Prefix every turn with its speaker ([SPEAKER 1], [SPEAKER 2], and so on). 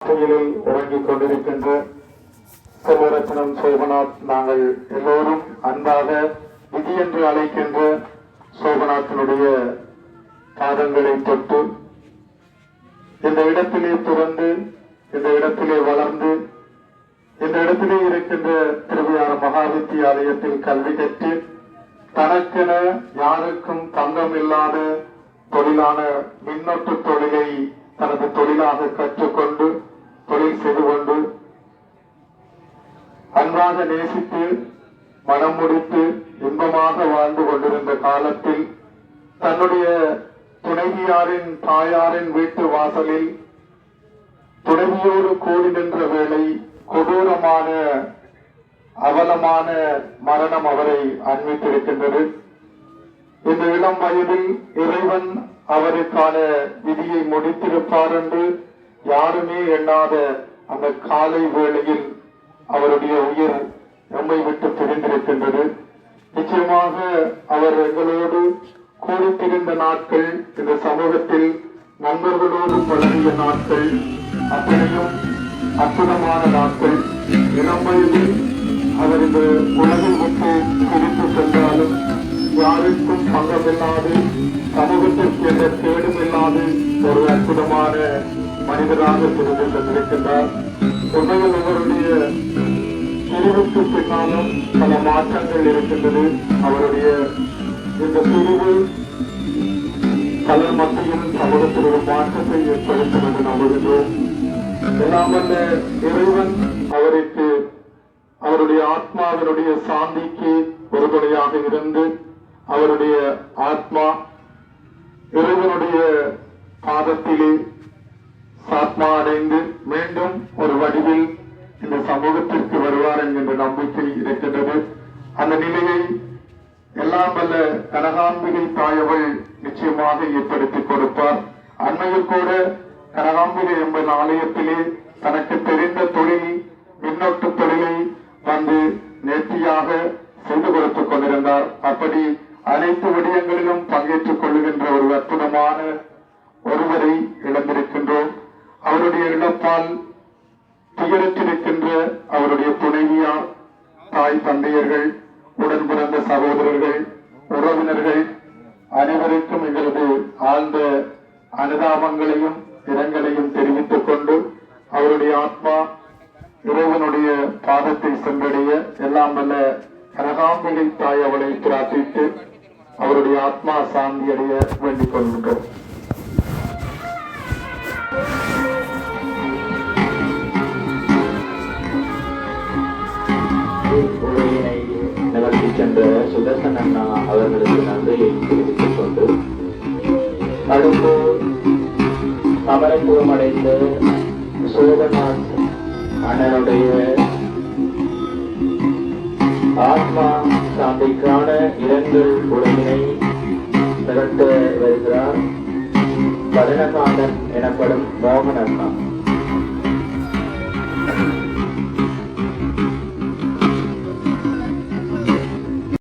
[SPEAKER 1] துயிலில் உறங்கிக் கொண்டிருக்கின்ற செல்வரத்னம் சோபநாத், நாங்கள் எல்லோரும் அன்பாக விதி என்று அழைக்கின்ற சோபநாத்தினுடைய பாதங்களை தொட்டு இந்த இடத்திலே பிறந்து, இந்த இடத்திலே வளர்ந்து, இந்த இடத்திலே இருக்கின்ற திருவியார் மகாவித்தியாலயத்தில் கல்வி கற்று தனக்கென யாருக்கும் தங்கம் இல்லாத தொழிலான மின்னோட்டு தொழிலை தனது தொழிலாக கற்றுக்கொண்டு தொழில் செய்து கொண்டு அன்பாக நேசித்து மனம் முடித்து இன்பமாக வாழ்ந்து கொண்டிருந்த காலத்தில் தன்னுடைய துணைவியாரின் தாயாரின் வீட்டு வாசலில் துணைவியோடு கூடி நின்ற வேளை கொடூரமான அவலமான மரணம் அவரை அண்மித்திருக்கின்றது. இந்த இளம் வயதில் இறைவன் அவருக்கான விதியை முடித்திருப்பார் என்று யாருமே எண்ணாத அந்த காலை வேளையில் அவருடைய உயிர் நம்மை விட்டு பிரிந்திருக்கின்றது. நிச்சயமாக அவர் எங்களோடு கூடித்திருந்த நாட்கள், இந்த சமூகத்தில் நண்பர்களோடு பழகிய நாட்கள் அத்தனையும் அற்புதமான நாட்கள். இளம் வயதில் அவர் இந்த உலகை விட்டு பிரித்து சென்றாலும் யாருக்கும் பங்கமில்லாது, சமூகத்திற்கு எந்த கேடும் இல்லாது ஒரு அற்புதமான மனிதராக பிரிந்து சென்றிருக்கின்றார். உண்மையில் அவருடைய பிரிவுக்கு பின்னாலும் பல மாற்றங்கள் இருக்கின்றது. அவருடைய இந்த பிரிவு பலர் மத்தியில் சமூகத்தில் ஒரு மாற்றத்தை ஏற்படுத்தும் என்று நம்புகின்றோம். எல்லாம் வல்ல இறைவன் அவருக்கு அவருடைய ஆத்மாவினுடைய சாந்திக்கு உறுதுணையாக இருந்து அவருடைய ஆத்மா இறைவனுடைய பாதத்திலே சாத்மா அடைந்து மீண்டும் ஒரு வடிவில் இந்த சமூகத்திற்கு வருவார் என்கின்ற நம்பிக்கை இருக்கின்றது. அந்த நிலையை எல்லாம் வல்ல கனகாம்பிகை தாயவள் நிச்சயமாக ஏற்படுத்தி கொடுப்பார். அண்மையில் கூட கனகாம்பிகை என்பது ஆலயத்திலே தனக்கு தெரிந்த தொழில் மின்னோட்டு தொழிலை வந்து நேர்த்தியாக செய்து கொடுத்துக் கொண்டிருந்தார். அப்படி அனைத்து விடயங்களிலும் பங்கேற்றுக் கொள்ளுகின்ற ஒரு அற்புதமான ஒருவரை இழந்திருக்கின்றோம். அவருடைய இழப்பால் துயரத்திருக்கின்ற அவருடைய துணைவியார், தாய் தந்தையர்கள், உடன் பிறந்த சகோதரர்கள், உறவினர்கள் அனைவருக்கும் எங்களது ஆழ்ந்த அனுதாபங்களையும் இரங்கலையும் தெரிவித்துக் கொண்டு அவருடைய ஆத்மா இறைவனுடைய பாதத்தை சென்றடைய எல்லாம் வல்ல கனகாம்பிகை தாய் அவளை பிரார்த்தித்து அவருடைய ஆத்மா சாந்தி அடைய வேண்டிக் கொள்கின்றோம்.
[SPEAKER 2] உரையினை நிகழ்த்தி சென்ற சுதர்சன் அண்ணா அவர்களுக்கு நன்றியை தெரிவித்துக் கொண்டு அடுத்து அமரத்துவமடைந்த சோபநாத் அண்ணனுடைய ஆத்மா சாந்திக்கான இரங்கல் உரையினை நிகழ்த்த வருகிறார் பதனகாண்டன் எனப்படும் மோகன் அண்ணா.